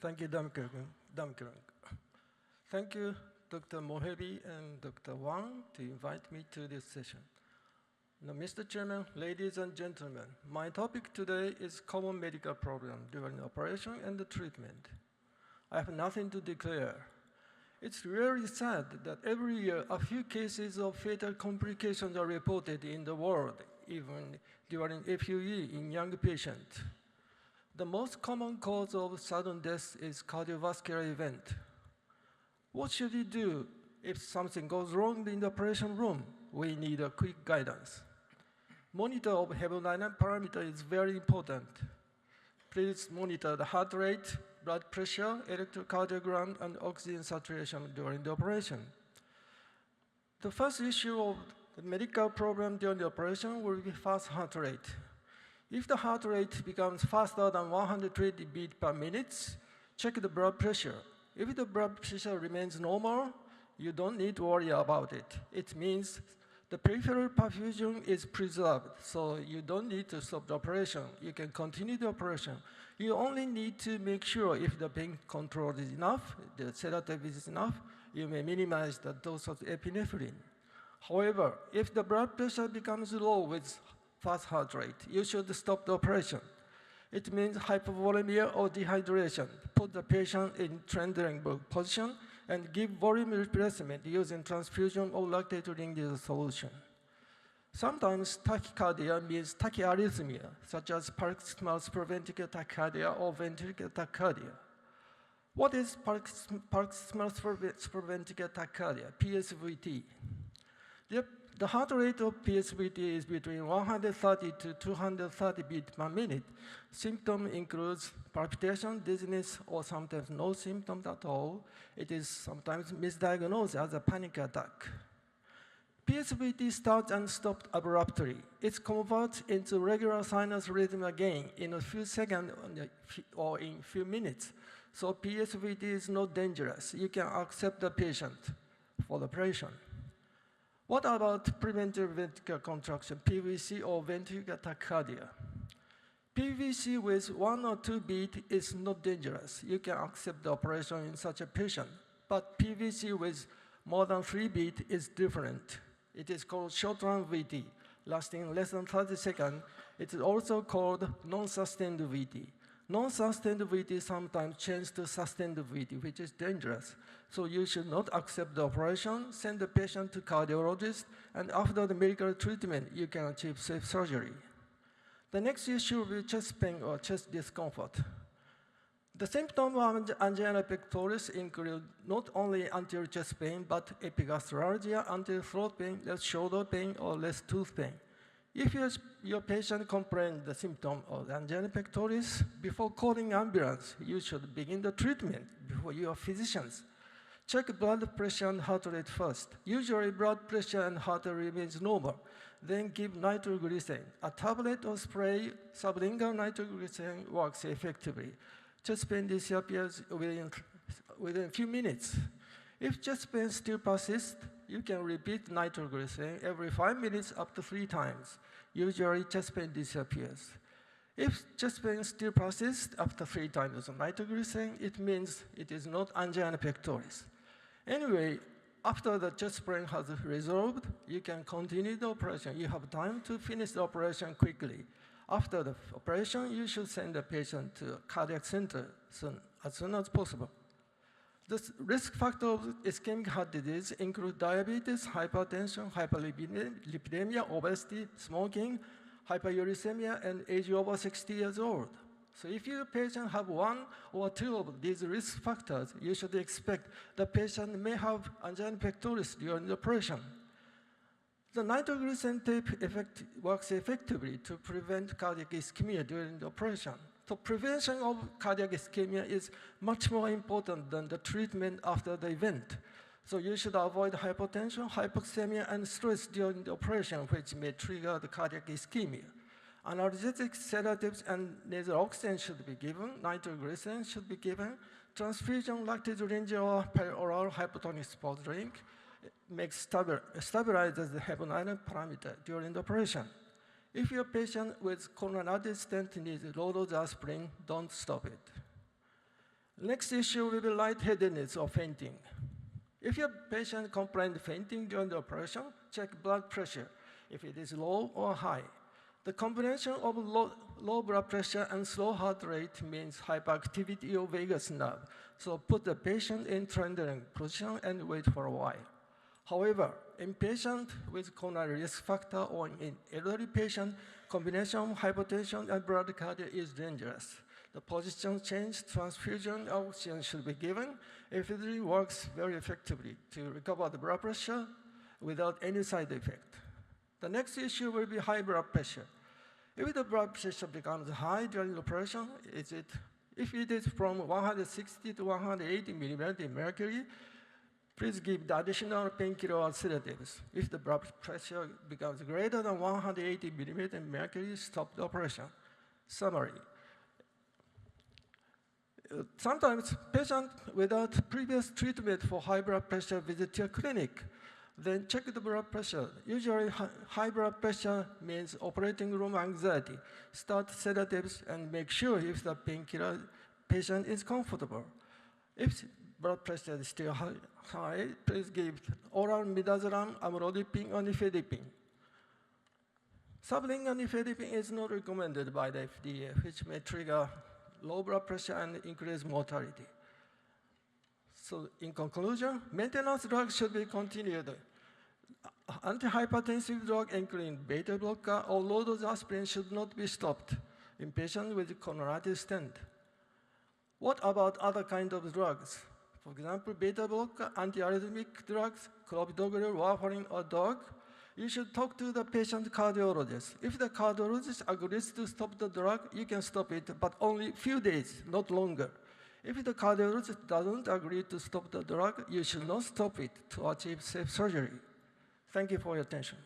Thank you, Damkirung. Thank you, Dr. Mohebi and Dr. Wang, to invite me to this session. Now, Mr. Chairman, ladies and gentlemen, my topic today is common medical problem during operation and the treatment. I have nothing to declare. It's really sad that every year a few cases of fatal complications are reported in the world, even during FUE in young patients. The most common cause of sudden death is cardiovascular event. What should we do if something goes wrong in the operation room? We need a quick guidance. Monitor of hemodynamic parameter is very important. Please monitor the heart rate, blood pressure, electrocardiogram, and oxygen saturation during the operation. The first issue of the medical problem during the operation will be fast heart rate. If the heart rate becomes faster than 120 beats per minute, check the blood pressure. If the blood pressure remains normal, you don't need to worry about it. It means the peripheral perfusion is preserved, so you don't need to stop the operation. You can continue the operation. You only need to make sure if the pain control is enough, the sedative is enough, you may minimize the dose of epinephrine. However, if the blood pressure becomes low with fast heart rate, you should stop the operation. It means hypovolemia or dehydration. Put the patient in trending position and give volume replacement using transfusion or lactate-ring solution. Sometimes tachycardia means tachyarrhythmia, such as paroxysmal supraventricular tachycardia or ventricular tachycardia. What is paroxysmal supraventricular tachycardia, PSVT? The heart rate of PSVT is between 130 to 230 beats per minute. Symptom includes palpitation, dizziness, or sometimes no symptoms at all. It is sometimes misdiagnosed as a panic attack. PSVT starts and stops abruptly. It converts into regular sinus rhythm again in a few seconds or in a few minutes. So PSVT is not dangerous. You can accept the patient for the operation. What about preventive ventricular contraction, PVC or ventricular tachycardia? PVC with 1 or 2 beats is not dangerous. You can accept the operation in such a patient. But PVC with more than 3 beats is different. It is called short-run VT, lasting less than 30 seconds. It is also called non-sustained VT. Non-sustained VT sometimes changes to sustained VT, which is dangerous. So you should not accept the operation, send the patient to cardiologist, and after the medical treatment, you can achieve safe surgery. The next issue will be chest pain or chest discomfort. The symptoms of angina pectoris include not anterior chest pain, but epigastralgia, anterior throat pain, left shoulder pain, or left tooth pain. If your patient complains the symptom of angina pectoris, before calling ambulance, you should begin the treatment before your physicians. Check blood pressure and heart rate first. Usually blood pressure and heart rate remains normal. Then give nitroglycerin. A tablet or spray, sublingual nitroglycerin works effectively. Chest pain disappears within a few minutes. If chest pain still persists, you can repeat nitroglycerin every 5 minutes up to 3 times. Usually chest pain disappears. If chest pain still persists after 3 times of nitroglycerin, it means it is not angina pectoris. Anyway, after the chest pain has resolved, you can continue the operation. You have time to finish the operation quickly. After the operation, you should send the patient to a cardiac center as soon as possible. The risk factors of ischemic heart disease include diabetes, hypertension, hyperlipidemia, obesity, smoking, hyperuricemia, and age over 60 years old. So if your patient have 1 or 2 of these risk factors, you should expect the patient may have angina pectoris during the operation. The nitroglycerin tape works effectively to prevent cardiac ischemia during the operation. So prevention of cardiac ischemia is much more important than the treatment after the event. So you should avoid hypotension, hypoxemia, and stress during the operation, which may trigger the cardiac ischemia. Analgesics, sedatives, and nasal oxygen should be given. Nitroglycerin should be given. Transfusion, lactate-ring or perioral hypotonic sports drink stabilizes the hemodynamic parameter during the operation. If your patient with coronary stent needs low-dose aspirin, don't stop it. Next issue will be lightheadedness or fainting. If your patient complains fainting during the operation, check blood pressure, if it is low or high. The combination of low blood pressure and slow heart rate means hyperactivity of vagus nerve, so put the patient in trembling position and wait for a while. However, in patients with coronary risk factor or in elderly patient, combination of hypertension and bradycardia is dangerous. The position change, transfusion oxygen should be given. If it really works very effectively to recover the blood pressure without any side effect. The next issue will be high blood pressure. If the blood pressure becomes high during the operation, if it is from 160 to 180 millimeters in mercury, please give the additional painkiller or sedatives. If the blood pressure becomes greater than 180 millimeters in mercury, stop the operation. Summary. Sometimes patients without previous treatment for high blood pressure visit your clinic. Then check the blood pressure. Usually high blood pressure means operating room anxiety. Start sedatives and make sure if the painkiller patient is comfortable. If blood pressure is still high, please give oral midazolam, amlodipine, or nifedipine. Sublingual nifedipine is not recommended by the FDA, which may trigger low blood pressure and increase mortality. So in conclusion, maintenance drugs should be continued. Antihypertensive drug, including beta blocker or low-dose aspirin, should not be stopped in patients with coronary stent. What about other kinds of drugs? For example, beta blocker, antiarrhythmic drugs, clopidogrel, warfarin, or DOAC. You should talk to the patient cardiologist. If the cardiologist agrees to stop the drug, you can stop it, but only a few days, not longer. If the cardiologist doesn't agree to stop the drug, you should not stop it to achieve safe surgery. Thank you for your attention.